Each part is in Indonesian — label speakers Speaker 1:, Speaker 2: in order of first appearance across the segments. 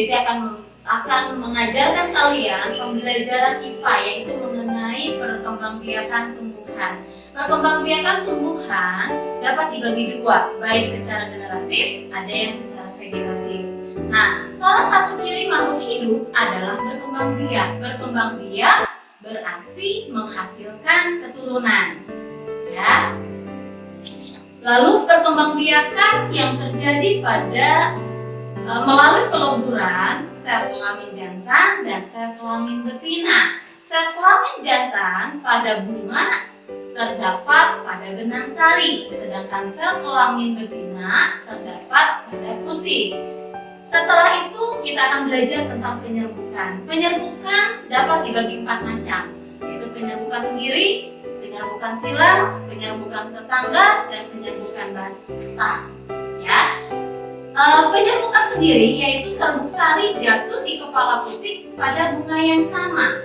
Speaker 1: BGT akan mengajarkan kalian pembelajaran IPA, yaitu mengenai perkembangbiakan tumbuhan. Perkembangbiakan tumbuhan dapat dibagi dua, baik secara generatif, ada yang secara vegetatif. Nah, salah satu ciri makhluk hidup adalah berkembang biak. Berkembang biak berarti menghasilkan keturunan. Ya. Lalu perkembangbiakan yang terjadi pada melalui peleburan sel kelamin jantan dan sel kelamin betina. Sel kelamin jantan pada bunga terdapat pada benang sari, sedangkan sel kelamin betina terdapat pada putih. Setelah itu kita akan belajar tentang penyerbukan. Penyerbukan dapat dibagi 4 macam, yaitu penyerbukan sendiri, penyerbukan silang, penyerbukan tetangga, dan penyerbukan basta. Ya, penyerbukan sendiri yaitu serbuk sari jatuh di kepala putih pada bunga yang sama.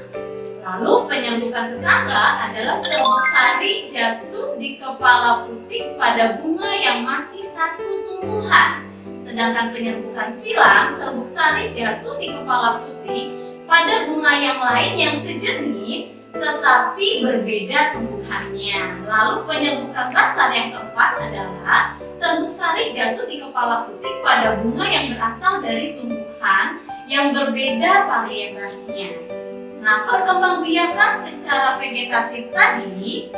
Speaker 1: Lalu penyerbukan tetangga adalah serbuk sari jatuh di kepala putih pada bunga yang masih satu tumbuhan. Sedangkan penyerbukan silang, serbuk sari jatuh di kepala putih pada bunga yang lain yang sejenis tetapi berbeda tumbuhannya. Lalu penyerbukan basta yang keempat adalah serbuk sari jatuh di kepala putih pada bunga yang berasal dari tumbuhan yang berbeda varietasnya. Nah, perkembangbiakan secara vegetatif tadi,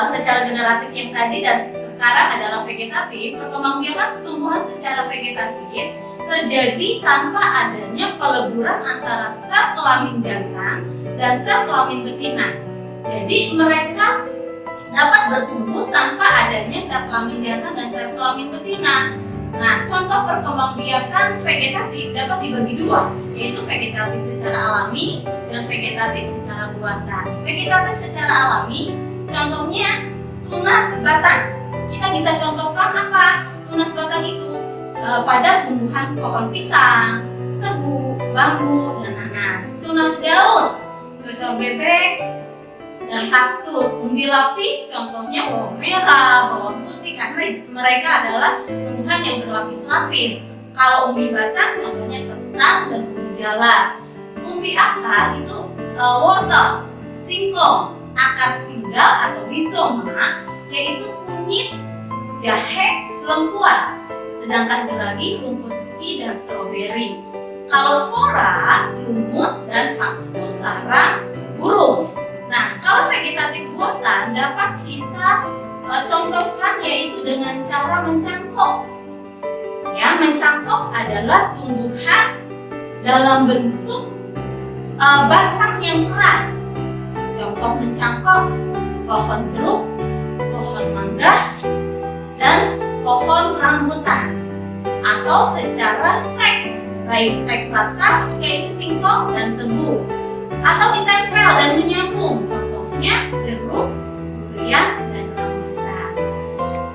Speaker 1: secara generatif yang tadi dan sekarang adalah vegetatif. Perkembangbiakan tumbuhan secara vegetatif terjadi tanpa adanya peleburan antara sel kelamin jantan dan sel kelamin betina. Jadi mereka dapat bertumbuh tanpa adanya sel kelamin jantan dan sel kelamin betina. Nah, contoh perkembangbiakan vegetatif dapat dibagi dua, yaitu vegetatif secara alami dan vegetatif secara buatan. Vegetatif secara alami, contohnya tunas batang. Kita bisa contohkan apa tunas batang itu? Pada tumbuhan pohon pisang, tebu, bambu, dan nanas. Tunas daun, cocok bebek, dan kaktus. Umbi lapis contohnya bawang merah, bawang putih, karena mereka adalah tumbuhan yang berlapis-lapis. Kalau umbi batang contohnya ketan dan umbi jalar. Umbi akar itu wortel, singkong, akar tinggal atau rizoma, yaitu kunyit, jahe, lengkuas. Sedangkan geragi, rumput putih, dan stroberi. Kalau spora, lumut, dan kaktus, sarang, burung. Nah, kalau vegetatif buatan dapat kita contohkan yaitu dengan cara mencangkok. Ya, mencangkok adalah tumbuhan dalam bentuk batang yang keras. Contoh mencangkok pohon jeruk, pohon mangga, dan pohon rambutan. Atau secara stek, baik stek batang yaitu singkong dan tebu, atau ditempel dan menyambung, contohnya jeruk, durian, dan rambutan.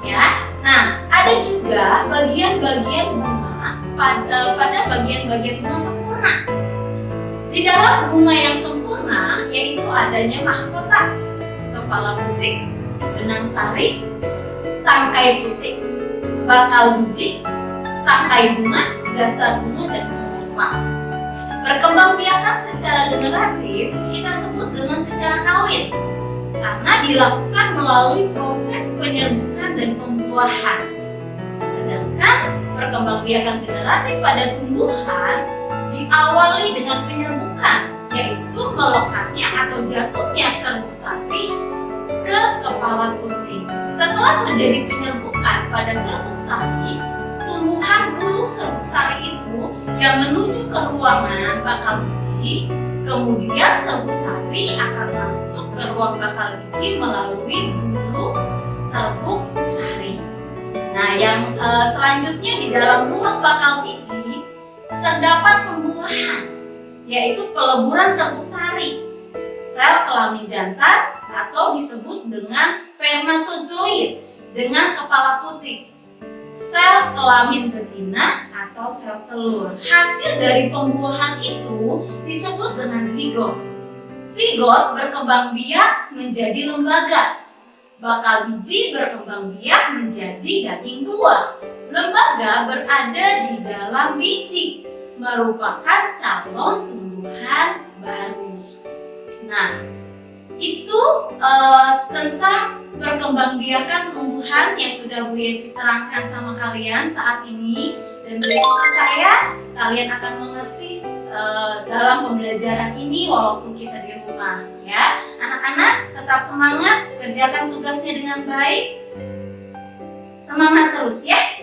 Speaker 1: Ya, nah ada juga bagian-bagian bunga pada bagian-bagian bunga sempurna. Di dalam bunga yang sempurna yaitu adanya mahkota, kepala putih, benang sari, tangkai putih, bakal biji, tangkai bunga, dasar bunga, dan pupa. Perkembangbiakan secara generatif kita sebut dengan secara kawin karena dilakukan melalui proses penyerbukan dan pembuahan. Sedangkan perkembangbiakan generatif pada tumbuhan diawali dengan penyerbukan, yaitu melekatnya atau jatuhnya serbuk sari ke kepala putih. Setelah terjadi penyerbukan pada serbuk sari, tumbuhan bulu serbuk sari itu yang menuju ke ruangan bakal biji, kemudian serbuk sari akan masuk ke ruang bakal biji melalui bulu serbuk sari. Nah, yang selanjutnya di dalam ruang bakal biji terdapat pembuahan, yaitu peleburan serbuk sari, sel kelamin jantan atau disebut dengan spermatozoid dengan kepala putih, sel kelamin betina atau sel telur. Hasil dari pembuahan itu disebut dengan zigot. Zigot berkembang biak menjadi lembaga. Bakal biji berkembang biak menjadi daging buah. Lembaga berada di dalam biji. merupakan calon tumbuhan baru. Nah, itu tentang perkembangbiakan tumbuhan yang sudah Bu Yeti terangkan sama kalian saat ini, dan Bu Yeti percaya kalian akan mengerti dalam pembelajaran ini walaupun kita di rumah, ya. Anak-anak tetap semangat, kerjakan tugasnya dengan baik, semangat terus ya.